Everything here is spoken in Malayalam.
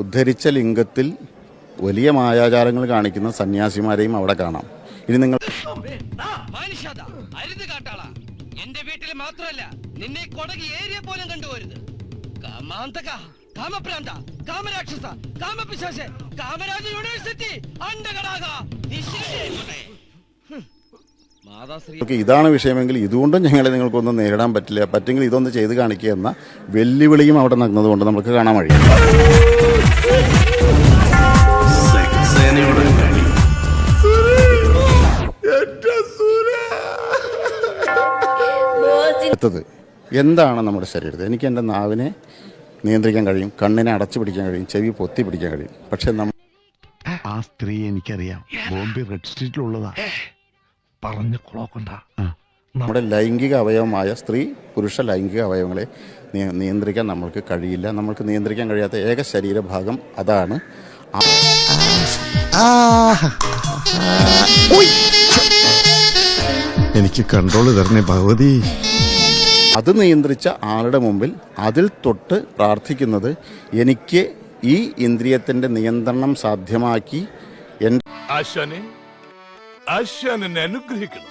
ഉദ്ധരിച്ച ലിംഗത്തിൽ വലിയ മായാചാരങ്ങൾ കാണിക്കുന്ന സന്യാസിമാരെയും അവിടെ കാണാം. ഇനി നിങ്ങൾ എന്റെ വീട്ടിൽ മാത്രമല്ല നിന്നെ കൊടകി ഏരിയ പോലും കണ്ടുപോരുത്. കാമാന്തക, കാമപ്രാന്ത, കാമരാക്ഷസ, കാമപിശാച, കാമരാജ യൂണിവേഴ്സിറ്റി അണ്ടകടാക. ഇതാണ് വിഷയമെങ്കിൽ ഇതുകൊണ്ടും ഞങ്ങളെ നിങ്ങൾക്കൊന്നും നേരിടാൻ പറ്റില്ല. പറ്റെങ്കിൽ ഇതൊന്ന് ചെയ്ത് കാണിക്കുക എന്ന വെല്ലുവിളിയും അവിടെ നടന്നതുകൊണ്ട് നമുക്ക് കാണാൻ കഴിയും. എന്താണ് നമ്മുടെ ശരീരത്തിൽ? എനിക്ക് എൻ്റെ നാവിനെ നിയന്ത്രിക്കാൻ കഴിയും, കണ്ണിനെ അടച്ചു പിടിക്കാൻ കഴിയും, ചെവി പൊത്തി പിടിക്കാൻ കഴിയും. പക്ഷെ ആ സ്ത്രീ എനിക്കറിയാം, ബോംബെ റെഡ് സ്ട്രീറ്റിലുള്ളതാ. പറഞ്ഞ കുളോക്കണ്ട. നമ്മുടെ ലൈംഗിക അവയവമായ സ്ത്രീ പുരുഷ ലൈംഗിക അവയവങ്ങളെ നിയന്ത്രിക്കാൻ നമ്മൾക്ക് കഴിയില്ല. നമ്മൾക്ക് നിയന്ത്രിക്കാൻ കഴിയാത്ത ഏക ശരീരഭാഗം അതാണ്. എനിക്ക് കൺട്രോൾ തരണേ ഭഗവതി. അത് നിയന്ത്രിച്ച ആളുടെ മുമ്പിൽ അതിൽ തൊട്ട് പ്രാർത്ഥിക്കുന്നത് എനിക്ക് ഈ ഇന്ദ്രിയത്തിൻ്റെ നിയന്ത്രണം സാധ്യമാക്കി ആശാനെ അനുഗ്രഹിക്കണം.